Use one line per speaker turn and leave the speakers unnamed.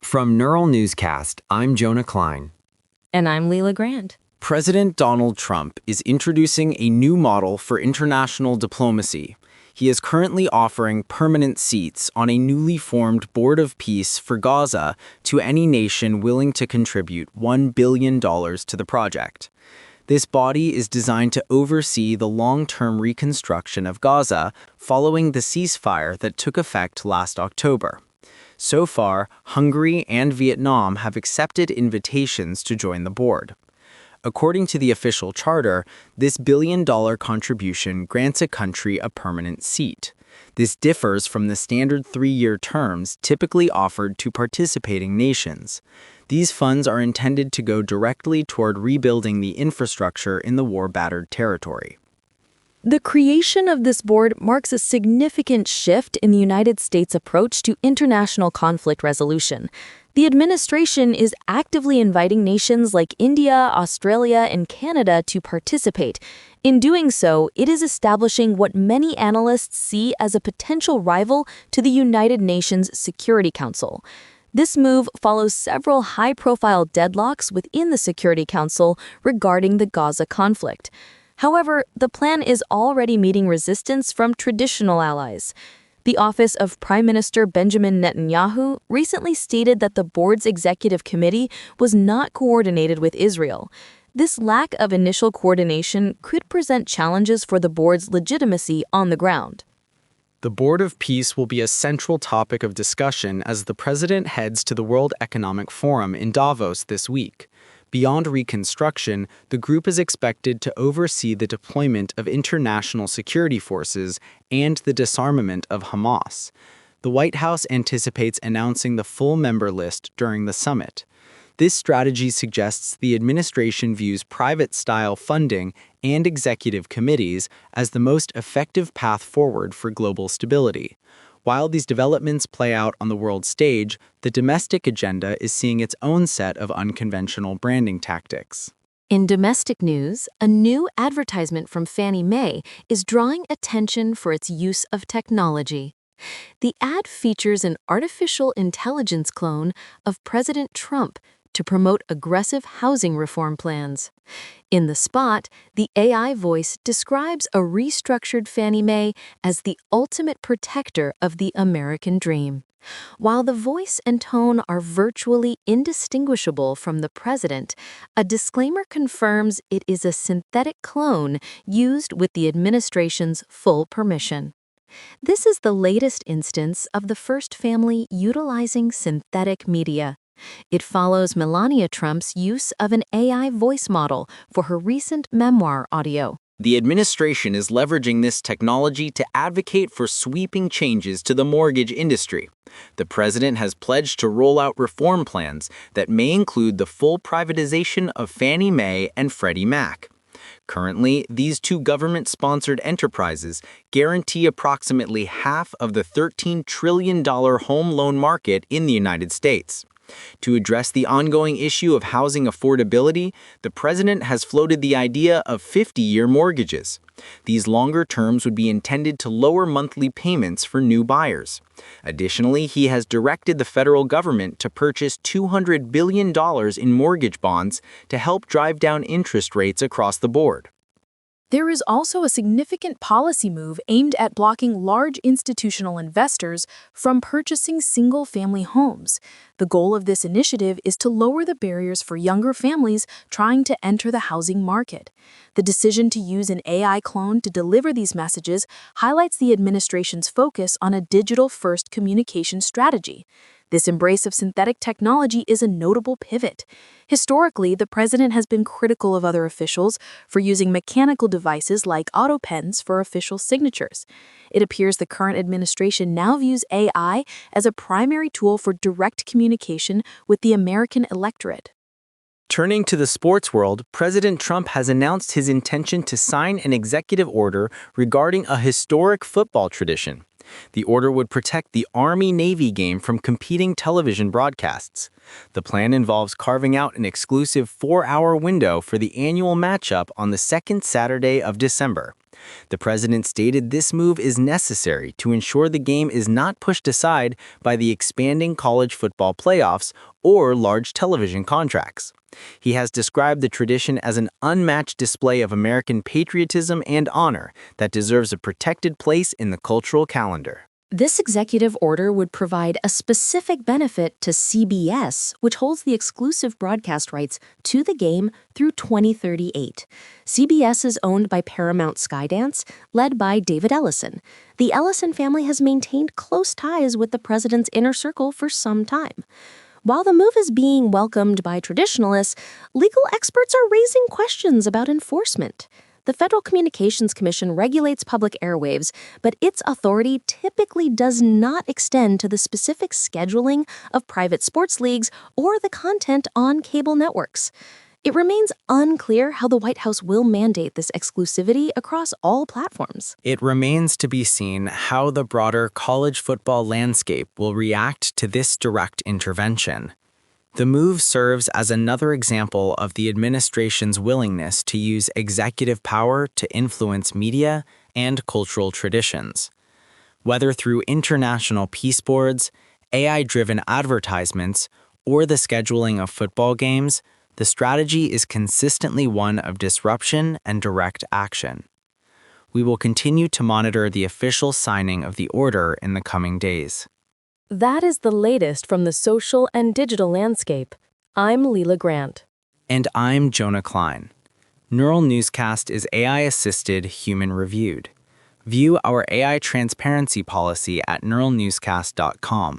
From Neural Newscast, I'm Jonah Klein.
And I'm Leela Grant.
President Donald Trump is introducing a new model for international diplomacy. He is currently offering permanent seats on a newly formed Board of Peace for Gaza to any nation willing to contribute $1 billion to the project. This body is designed to oversee the long-term reconstruction of Gaza following the ceasefire that took effect last October. So far, Hungary and Vietnam have accepted invitations to join the board. According to the official charter, this billion-dollar contribution grants a country a permanent seat. This differs from the standard 3-year terms typically offered to participating nations. These funds are intended to go directly toward rebuilding the infrastructure in the war-battered territory.
The creation of this board marks a significant shift in the United States' approach to international conflict resolution. The administration is actively inviting nations like India, Australia, and Canada to participate. In doing so, it is establishing what many analysts see as a potential rival to the United Nations Security Council. This move follows several high-profile deadlocks within the Security Council regarding the Gaza conflict. However, the plan is already meeting resistance from traditional allies. The office of Prime Minister Benjamin Netanyahu recently stated that the board's executive committee was not coordinated with Israel. This lack of initial coordination could present challenges for the board's legitimacy on the ground.
The Board of Peace will be a central topic of discussion as the president heads to the World Economic Forum in Davos this week. Beyond reconstruction, the group is expected to oversee the deployment of international security forces and the disarmament of Hamas. The White House anticipates announcing the full member list during the summit. This strategy suggests the administration views private-style funding and executive committees as the most effective path forward for global stability. While these developments play out on the world stage, the domestic agenda is seeing its own set of unconventional branding tactics.
In domestic news, a new advertisement from Fannie Mae is drawing attention for its use of technology. The ad features an artificial intelligence clone of President Trump to promote aggressive housing reform plans. In the spot, the AI voice describes a restructured Fannie Mae as the ultimate protector of the American dream. While the voice and tone are virtually indistinguishable from the president, a disclaimer confirms it is a synthetic clone used with the administration's full permission. This is the latest instance of the first family utilizing synthetic media. It follows Melania Trump's use of an AI voice model for her recent memoir audio.
The administration is leveraging this technology to advocate for sweeping changes to the mortgage industry. The president has pledged to roll out reform plans that may include the full privatization of Fannie Mae and Freddie Mac. Currently, these two government-sponsored enterprises guarantee approximately half of the $13 trillion home loan market in the United States. To address the ongoing issue of housing affordability, the president has floated the idea of 50-year mortgages. These longer terms would be intended to lower monthly payments for new buyers. Additionally, he has directed the federal government to purchase $200 billion in mortgage bonds to help drive down interest rates across the board.
There is also a significant policy move aimed at blocking large institutional investors from purchasing single-family homes. The goal of this initiative is to lower the barriers for younger families trying to enter the housing market. The decision to use an AI clone to deliver these messages highlights the administration's focus on a digital-first communication strategy. This embrace of synthetic technology is a notable pivot. Historically, the president has been critical of other officials for using mechanical devices like auto pens for official signatures. It appears the current administration now views AI as a primary tool for direct communication with the American electorate.
Turning to the sports world, President Trump has announced his intention to sign an executive order regarding a historic football tradition. The order would protect the Army-Navy game from competing television broadcasts. The plan involves carving out an exclusive 4-hour window for the annual matchup on the second Saturday of December. The president stated this move is necessary to ensure the game is not pushed aside by the expanding college football playoffs or large television contracts. He has described the tradition as an unmatched display of American patriotism and honor that deserves a protected place in the cultural calendar.
This executive order would provide a specific benefit to CBS, which holds the exclusive broadcast rights to the game through 2038. CBS is owned by Paramount Skydance, led by David Ellison. The Ellison family has maintained close ties with the president's inner circle for some time. While the move is being welcomed by traditionalists, legal experts are raising questions about enforcement. The Federal Communications Commission regulates public airwaves, but its authority typically does not extend to the specific scheduling of private sports leagues or the content on cable networks. It remains unclear how the White House will mandate this exclusivity across all platforms.
It remains to be seen how the broader college football landscape will react to this direct intervention. The move serves as another example of the administration's willingness to use executive power to influence media and cultural traditions. Whether through international peace boards, AI-driven advertisements, or the scheduling of football games, the strategy is consistently one of disruption and direct action. We will continue to monitor the official signing of the order in the coming days.
That is the latest from the social and digital landscape. I'm Leela Grant.
And I'm Jonah Klein. Neural Newscast is AI-assisted, human-reviewed. View our AI transparency policy at neuralnewscast.com.